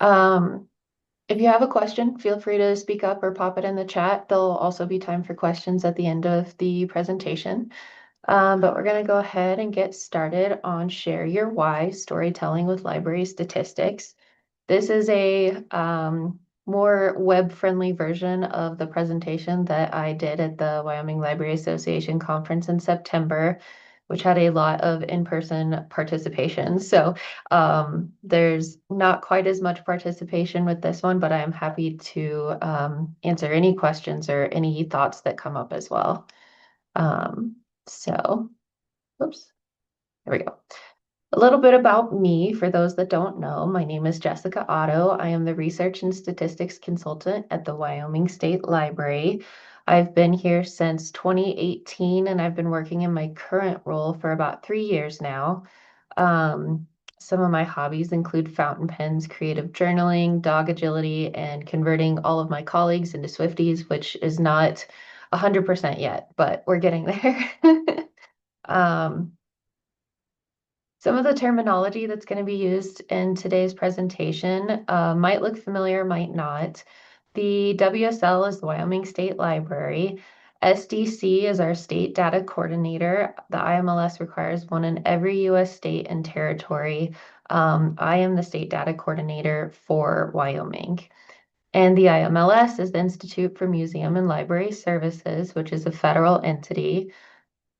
If you have a question, feel free to speak up or pop it in the chat. There'll also be time for questions at the end of the presentation. But we're going to go ahead and get started on Share Your Why, Storytelling with Library Statistics. This is a more web-friendly version of the presentation that I did at the Wyoming Library Association Conference in September, which had a lot of in-person participation. So there's not quite as much participation with this one, but I'm happy to answer any questions or any thoughts that come up as well. So, oops, there we go. A little bit about me for those that don't know. My name is Jessica Otto. I am the Research and Statistics Consultant at the Wyoming State Library. I've been here since 2018 and I've been working in my current role for about 3 years now. Some of my hobbies include fountain pens, creative journaling, dog agility, and converting all of my colleagues into Swifties, which is not 100% yet, but we're getting there. Um, some of the terminology that's going to be used in today's presentation might look familiar, might not. The WSL is the Wyoming State Library. SDC is our state data coordinator. The IMLS requires one in every U.S. state and territory. I am the state data coordinator for Wyoming. And the IMLS is the Institute for Museum and Library Services, which is a federal entity.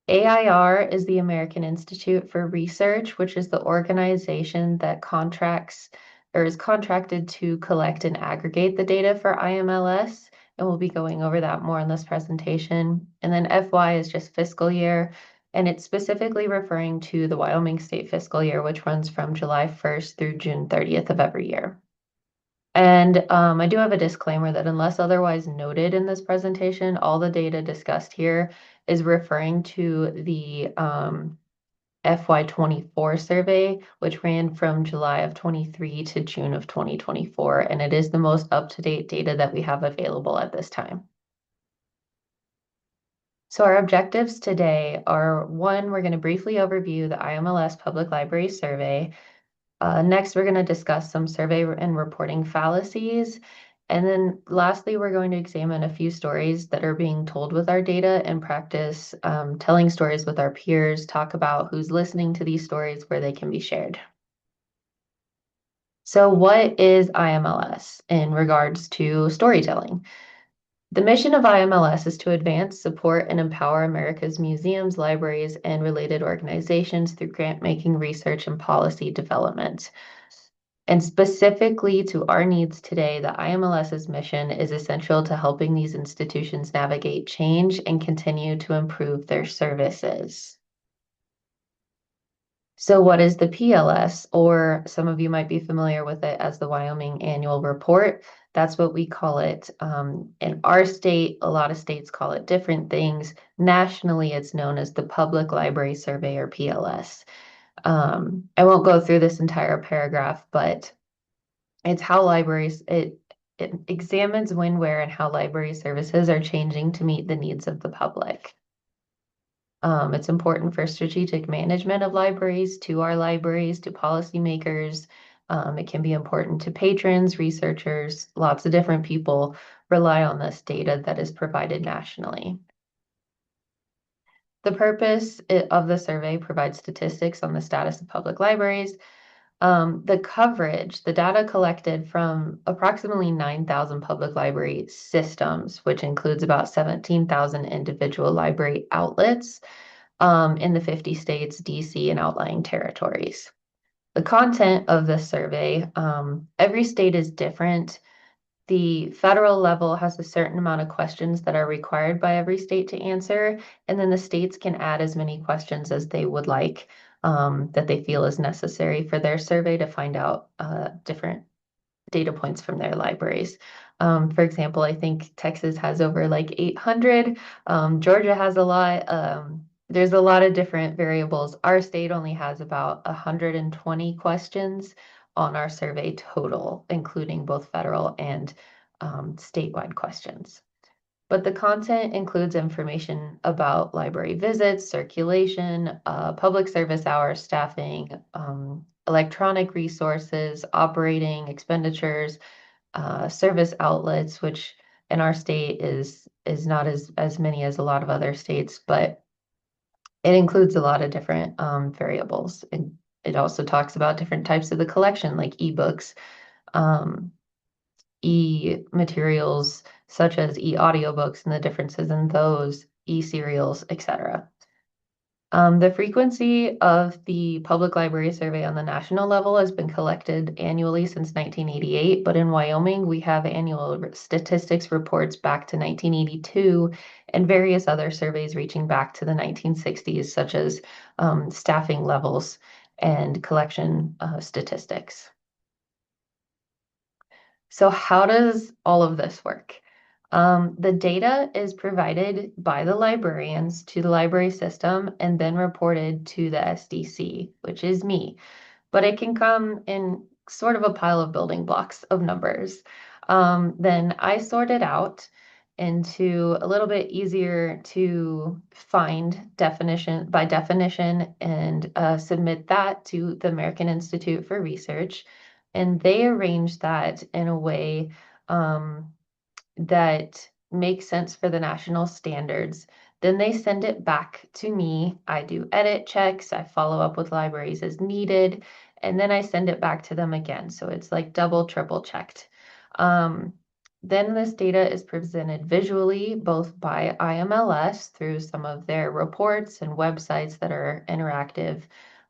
AIR is the American Institute for Research, which is the organization that contracts or is contracted to collect and aggregate the data for IMLS. And we'll be going over that more in this presentation. And then FY is just fiscal year, and it's specifically referring to the Wyoming State fiscal year, which runs from July 1st through June 30th of every year. And I do have a disclaimer that unless otherwise noted in this presentation, all the data discussed here is referring to the FY24 survey, which ran from July of 23 to June of 2024, and it is the most up-to-date data that we have available at this time. So our objectives today are, one, we're going to briefly overview the IMLS Public Library Survey. Next, we're going to discuss some survey and reporting fallacies. And then lastly, we're going to examine a few stories that are being told with our data and practice telling stories with our peers, talk about who's listening to these stories, where they can be shared. So what is IMLS in regards to storytelling? The mission of IMLS is to advance, support, and empower America's museums, libraries, and related organizations through grant-making, research, and policy development. And specifically to our needs today, the IMLS's mission is essential to helping these institutions navigate change and continue to improve their services. So what is the PLS, or some of you might be familiar with it as the Wyoming Annual Report? That's what we call it. In our state, a lot of states call it different things. Nationally, it's known as the Public Library Survey, or PLS. I won't go through this entire paragraph, but it's how libraries, it examines when, where, and how library services are changing to meet the needs of the public. It's important for strategic management of libraries, to our libraries, to policymakers. It can be important to patrons, researchers, lots of different people rely on this data that is provided nationally. The purpose of the survey provides statistics on the status of public libraries. The coverage, the data collected from approximately 9,000 public library systems, which includes about 17,000 individual library outlets in the 50 states, DC, and outlying territories. The content of this survey, every state is different. The federal level has a certain amount of questions that are required by every state to answer, and then the states can add as many questions as they would like that they feel is necessary for their survey to find out different data points from their libraries. For example, I think Texas has over like 800, Georgia has a lot. There's a lot of different variables. Our state only has about 120 questions on our survey total, including both federal and statewide questions. But the content includes information about library visits, circulation, public service hours, staffing, electronic resources, operating expenditures, service outlets, which in our state is not as many as a lot of other states, but it includes a lot of different variables. And it also talks about different types of the collection, like ebooks, um, e-materials, such as e-audiobooks and the differences in those, e-serials, etc. The frequency of the public library survey on the national level has been collected annually since 1988, but in Wyoming, we have annual statistics reports back to 1982 and various other surveys reaching back to the 1960s, such as staffing levels and collection statistics. So how does all of this work? The data is provided by the librarians to the library system and then reported to the SDC, which is me. But it can come in sort of a pile of building blocks of numbers. Then I sort it out into a little bit easier to find definition by definition and submit that to the American Institute for Research. And they arrange that in a way um, that makes sense for the national standards. Then they send it back to me. I do edit checks. I follow up with libraries as needed. And then I send it back to them again. So it's like double, triple checked. Um, then this data is presented visually, both by IMLS through some of their reports and websites that are interactive,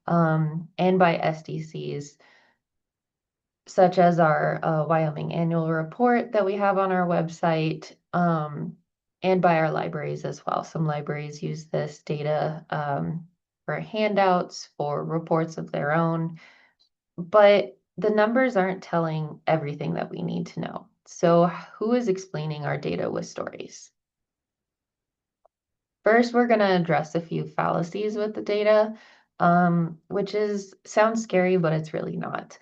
and by SDCs such as our Wyoming annual report that we have on our website, and by our libraries as well. Some libraries use this data for handouts, for reports of their own, but the numbers aren't telling everything that we need to know. So who is explaining our data with stories? First, we're going to address a few fallacies with the data, which sounds scary, but it's really not.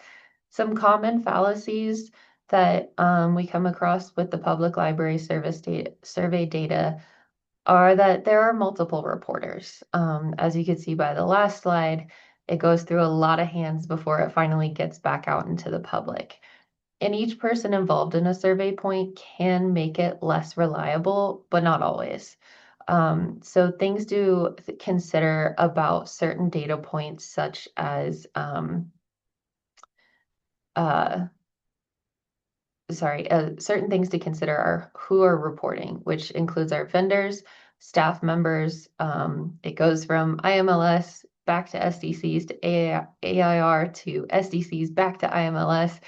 Some common fallacies that we come across with the public library survey data are that there are multiple reporters. As you can see by the last slide, it goes through a lot of hands before it finally gets back out into the public. And each person involved in a survey point can make it less reliable, but not always. So things to consider about certain data points, such as uh, certain things to consider are who are reporting, which includes our vendors, staff members. It goes from IMLS back to SDCs to AIR to SDCs back to IMLS.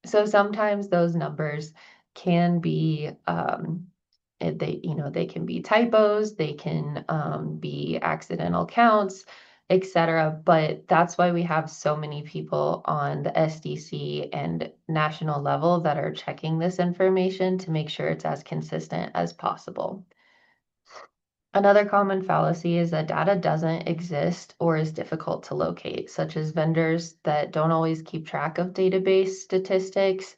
So sometimes those numbers can be they can be typos, they can be accidental counts, etc. But that's why we have so many people on the SDC and national level that are checking this information to make sure it's as consistent as possible. Another common fallacy is that data doesn't exist or is difficult to locate, such as vendors that don't always keep track of database statistics.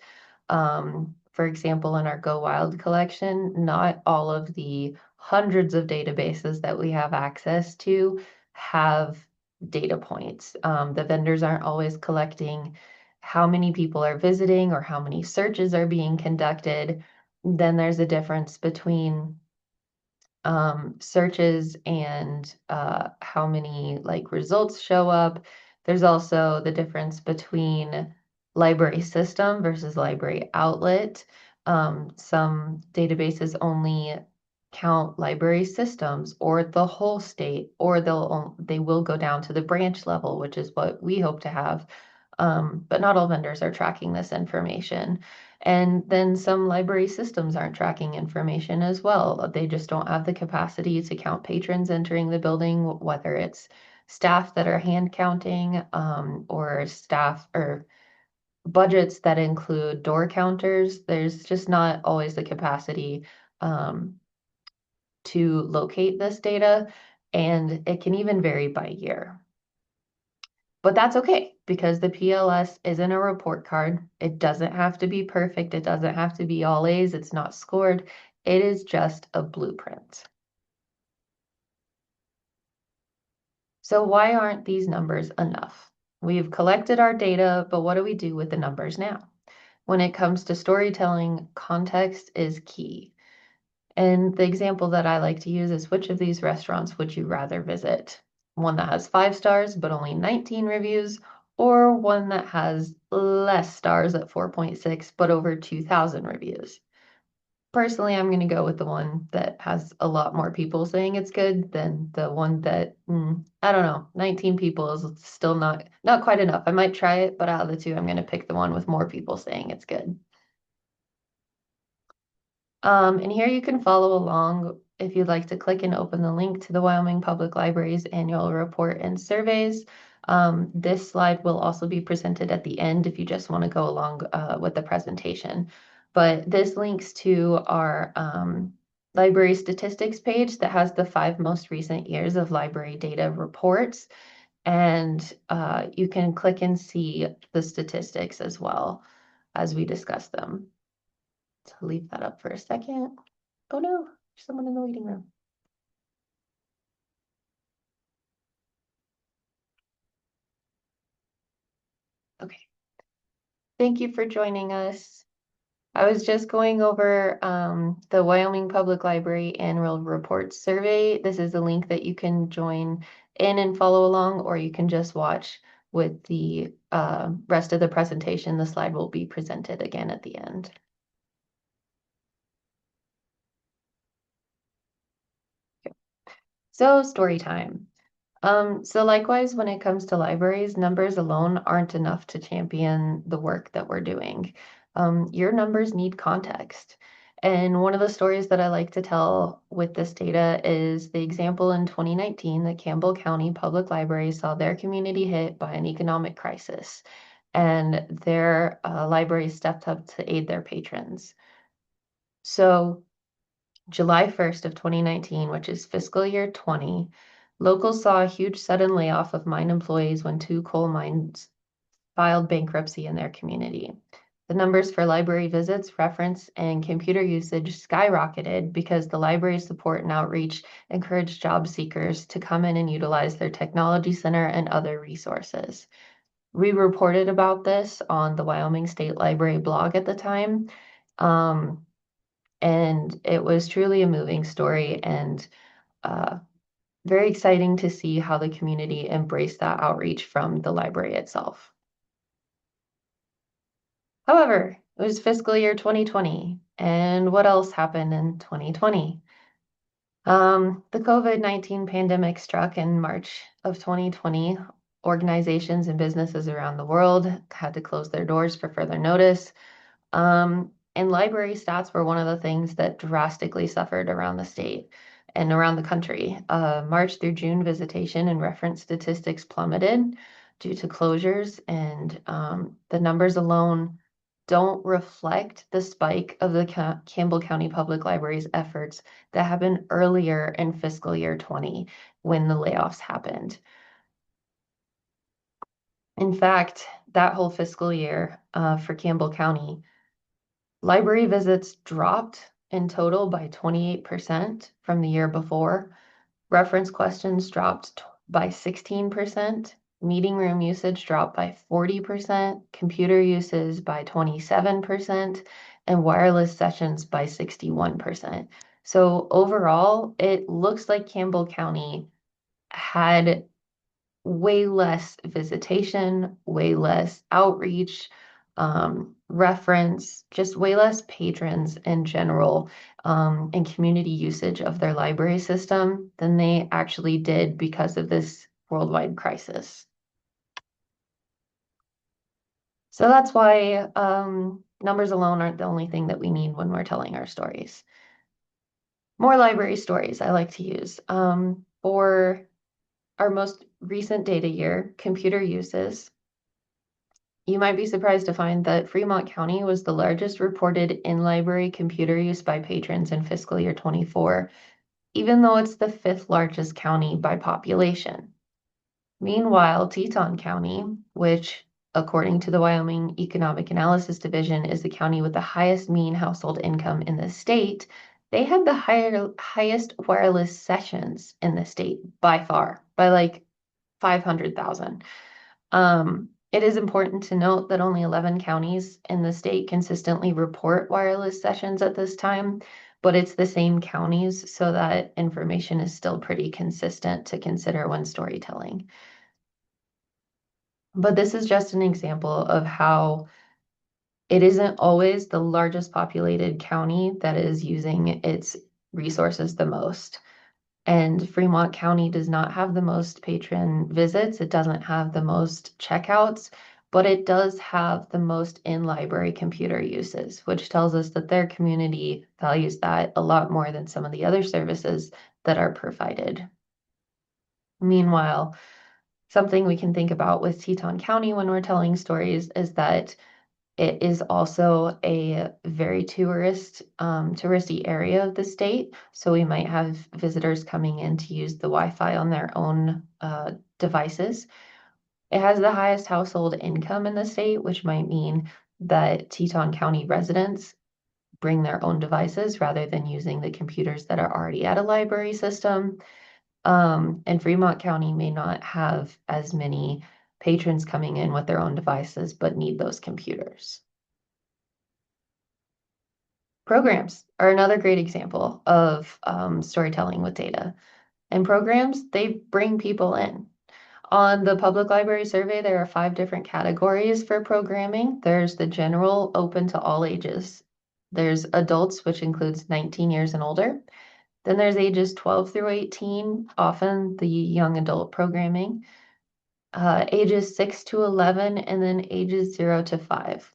For example, in our Go Wild collection, not all of the hundreds of databases that we have access to have data points. The vendors aren't always collecting how many people are visiting or how many searches are being conducted. Then there's a difference between searches and how many like results show up. There's also the difference between library system versus library outlet. Some databases only count library systems or the whole state, or they will go down to the branch level, which is what we hope to have. But not all vendors are tracking this information. And then some library systems aren't tracking information as well. They just don't have the capacity to count patrons entering the building, whether it's staff that are hand counting, or staff or budgets that include door counters. There's just not always the capacity to locate this data, and it can even vary by year. But that's okay because the PLS isn't a report card. It doesn't have to be perfect. It doesn't have to be all A's. It's not scored. It is just a blueprint. So why aren't these numbers enough? We've collected our data, but what do we do with the numbers now? When it comes to storytelling, context is key. And the example that I like to use is, which of these restaurants would you rather visit? One that has 5 stars but only 19 reviews, or one that has less stars at 4.6 but over 2,000 reviews? Personally, I'm going to go with the one that has a lot more people saying it's good than the one that, I don't know, 19 people is still not quite enough. I might try it, but out of the two, I'm going to pick the one with more people saying it's good. And here you can follow along if you'd like to click and open the link to the Wyoming Public Library's annual report and surveys. This slide will also be presented at the end if you just want to go along with the presentation. But this links to our library statistics page that has the 5 most recent years of library data reports. And you can click and see the statistics as well as we discuss them. So leave that up for a second. Oh no, there's someone in the waiting room. Okay, thank you for joining us. I was just going over the Wyoming Public Library Annual Report Survey. This is a link that you can join in and follow along, or you can just watch with the rest of the presentation. The slide will be presented again at the end. So story time. So likewise, when it comes to libraries, numbers alone aren't enough to champion the work that we're doing. Your numbers need context. And one of the stories that I like to tell with this data is the example in 2019 that Campbell County Public Library saw their community hit by an economic crisis, and their library stepped up to aid their patrons. So July 1st of 2019, which is fiscal year 20, locals saw a huge sudden layoff of mine employees when 2 coal mines filed bankruptcy in their community. The numbers for library visits, reference, and computer usage skyrocketed because the library's support and outreach encouraged job seekers to come in and utilize their technology center and other resources. We reported about this on the Wyoming State Library blog at the time. And it was truly a moving story, and very exciting to see how the community embraced that outreach from the library itself. However, it was fiscal year 2020, and what else happened in 2020? The COVID-19 pandemic struck in March of 2020. Organizations and businesses around the world had to close their doors for further notice. And library stats were one of the things that drastically suffered around the state and around the country. March through June visitation and reference statistics plummeted due to closures, and the numbers alone don't reflect the spike of the Campbell County Public Library's efforts that happened earlier in fiscal year 20 when the layoffs happened. In fact, that whole fiscal year for Campbell County, library visits dropped in total by 28% from the year before. Reference questions dropped by 16%. Meeting room usage dropped by 40%. Computer uses by 27%. And wireless sessions by 61%. So overall, it looks like Campbell County had way less visitation, way less outreach, reference, just way less patrons in general, and community usage of their library system than they actually did because of this worldwide crisis. So that's why numbers alone aren't the only thing that we need when we're telling our stories. More library stories I like to use. For our most recent data year, computer uses, you might be surprised to find that Fremont County was the largest reported in-library computer use by patrons in fiscal year 24, even though it's the 5th largest county by population. Meanwhile, Teton County, which according to the Wyoming Economic Analysis Division is the county with the highest mean household income in the state, they had the highest wireless sessions in the state by far, by like 500,000. It is important to note that only 11 counties in the state consistently report wireless sessions at this time, but it's the same counties, so that information is still pretty consistent to consider when storytelling. But this is just an example of how it isn't always the largest populated county that is using its resources the most. And Fremont County does not have the most patron visits. It doesn't have the most checkouts, but it does have the most in-library computer uses, which tells us that their community values that a lot more than some of the other services that are provided. Meanwhile, something we can think about with Teton County when we're telling stories is that it is also a very touristy area of the state. So we might have visitors coming in to use the Wi-Fi on their own devices. It has the highest household income in the state, which might mean that Teton County residents bring their own devices rather than using the computers that are already at a library system. And Fremont County may not have as many patrons coming in with their own devices, but need those computers. Programs are another great example of storytelling with data. And programs, they bring people in. On the public library survey, there are 5 different categories for programming. There's the general, open to all ages. There's adults, which includes 19 years and older. Then there's ages 12 through 18, often the young adult programming. Ages 6 to 11, and then ages 0 to 5.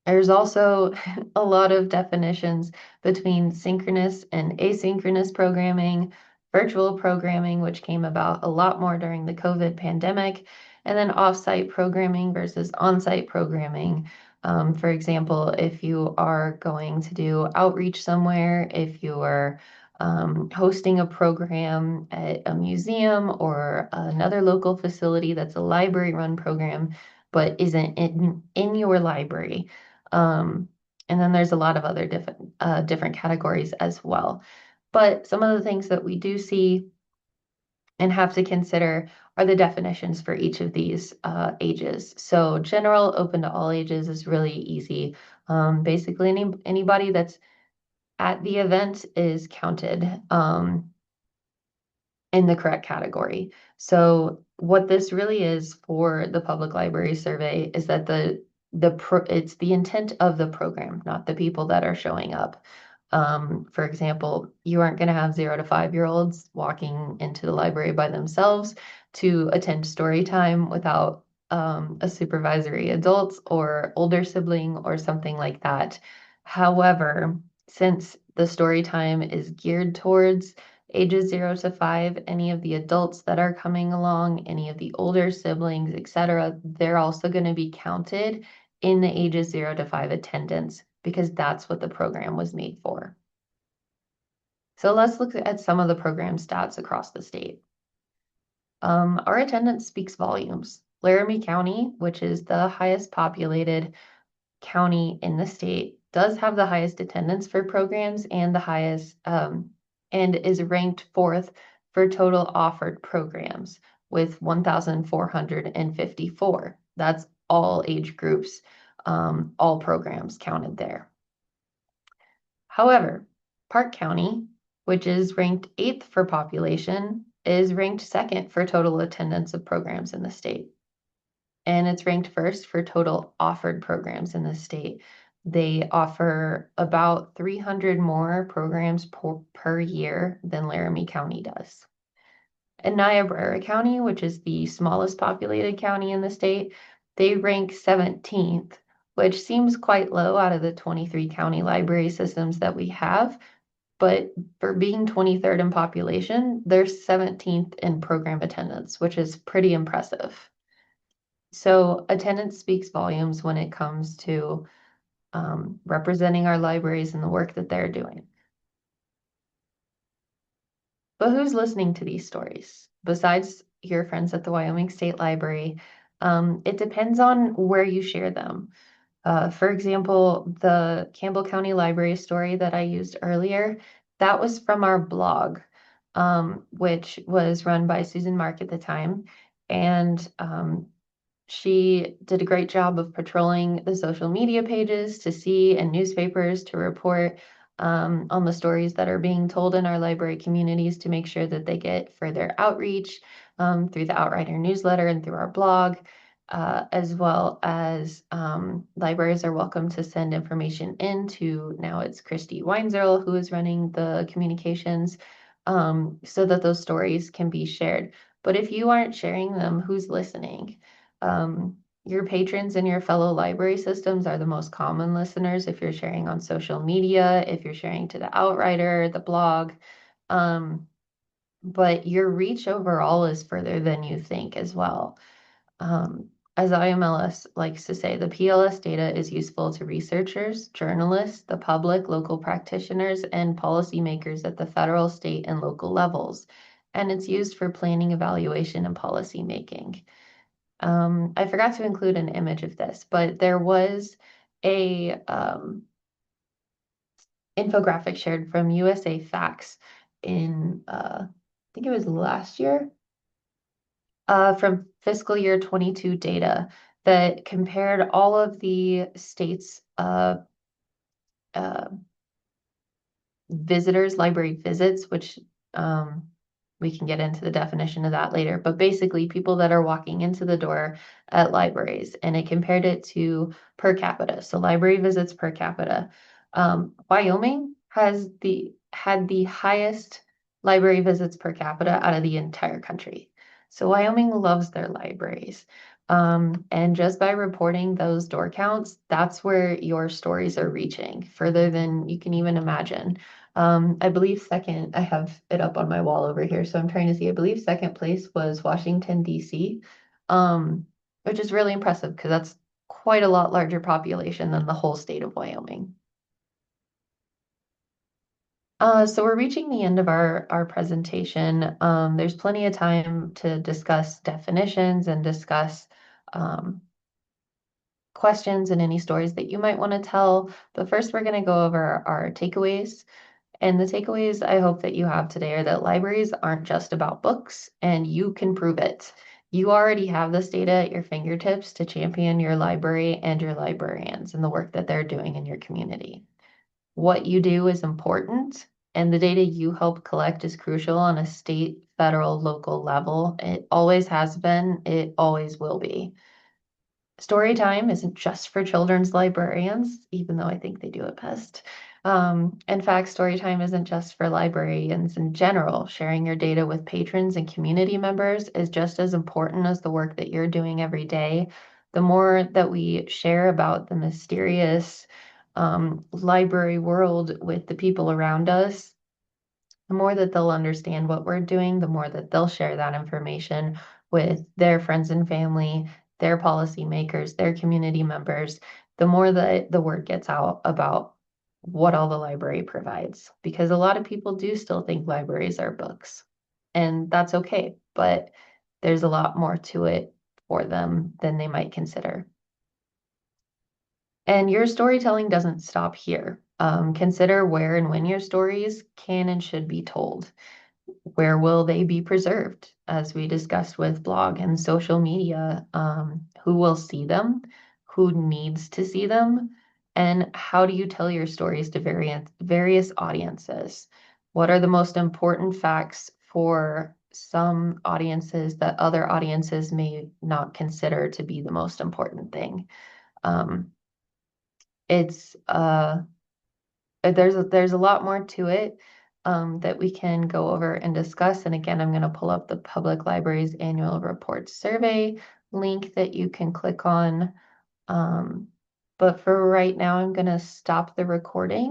There's also a lot of definitions between synchronous and asynchronous programming, virtual programming, which came about a lot more during the COVID pandemic, and then off-site programming versus on-site programming. For example, if you are going to do outreach somewhere, if you are hosting a program at a museum or another local facility that's a library-run program, but isn't in your library. And then there's a lot of other different categories as well. But some of the things that we do see and have to consider are the definitions for each of these ages. So general, open to all ages is really easy. Basically, anybody that's at the event is counted in the correct category. So what this really is for the public library survey is that it's the intent of the program, not the people that are showing up. For example, you aren't going to have 0 to 5-year-olds walking into the library by themselves to attend story time without a supervisory adult or older sibling or something like that. However, since the story time is geared towards ages 0 to 5, any of the adults that are coming along, any of the older siblings, etc., they're also going to be counted in the ages 0 to 5 attendance because that's what the program was made for. So let's look at some of the program stats across the state. Our attendance speaks volumes. Laramie County, which is the highest populated county in the state, does have the highest attendance for programs and the highest and is ranked 4th for total offered programs with 1,454. That's all age groups, all programs counted there. However, Park County, which is ranked 8th for population, is ranked 2nd for total attendance of programs in the state. And it's ranked 1st for total offered programs in the state. They offer about 300 more programs per year than Laramie County does. And Niobrara County, which is the smallest populated county in the state, they rank 17th, which seems quite low out of the 23 county library systems that we have. But for being 23rd in population, they're 17th in program attendance, which is pretty impressive. So attendance speaks volumes when it comes to representing our libraries and the work that they're doing. But who's listening to these stories? Besides your friends at the Wyoming State Library, it depends on where you share them. For example, the Campbell County Library story that I used earlier, that was from our blog, which was run by Susan Mark at the time. And She did a great job of patrolling the social media pages to see and newspapers to report on the stories that are being told in our library communities to make sure that they get further outreach through the Outrider newsletter and through our blog, as well as libraries are welcome to send information in to, now it's Christy Weinzerl who is running the communications, so that those stories can be shared. But if you aren't sharing them, who's listening? Your patrons and your fellow library systems are the most common listeners if you're sharing on social media, if you're sharing to the Outrider, the blog. But your reach overall is further than you think as well. As IMLS likes to say, the PLS data is useful to researchers, journalists, the public, local practitioners, and policymakers at the federal, state, and local levels. And it's used for planning, evaluation, and policy making. I forgot to include an image of this, but there was a infographic shared from USA Facts in I think it was last year, from fiscal year 22 data that compared all of the states' uh, visitors, library visits, which we can get into the definition of that later, but basically people that are walking into the door at libraries, and it compared it to per capita. So library visits per capita. Wyoming had the highest library visits per capita out of the entire country. So Wyoming loves their libraries. And just by reporting those door counts, that's where your stories are reaching further than you can even imagine. I believe second, I have it up on my wall over here, so I'm trying to see. I believe second place was Washington, D.C., which is really impressive because that's quite a lot larger population than the whole state of Wyoming. So we're reaching the end of our presentation. There's plenty of time to discuss definitions and discuss questions and any stories that you might want to tell. But first, we're going to go over our takeaways. And the takeaways I hope that you have today are that libraries aren't just about books, and you can prove it. You already have this data at your fingertips to champion your library and your librarians and the work that they're doing in your community. What you do is important, and the data you help collect is crucial on a state, federal, local level. It always has been, it always will be. Story time isn't just for children's librarians, even though I think they do it best. In fact, story time isn't just for librarians in general. Sharing your data with patrons and community members is just as important as the work that you're doing every day. The more that we share about the mysterious library world with the people around us, the more that they'll understand what we're doing, the more that they'll share that information with their friends and family, their policymakers, their community members, the more that the word gets out about what all the library provides. Because a lot of people do still think libraries are books, and that's okay, but there's a lot more to it for them than they might consider. And your storytelling doesn't stop here. Consider where and when your stories can and should be told. Where will they be preserved? As we discussed with blog and social media, who will see them? Who needs to see them? And how do you tell your stories to various audiences? What are the most important facts for some audiences that other audiences may not consider to be the most important thing? Um, it's there's a lot more to it that we can go over and discuss. And again, I'm going to pull up the Public Library's annual report survey link that you can click on. But for right now, I'm going to stop the recording.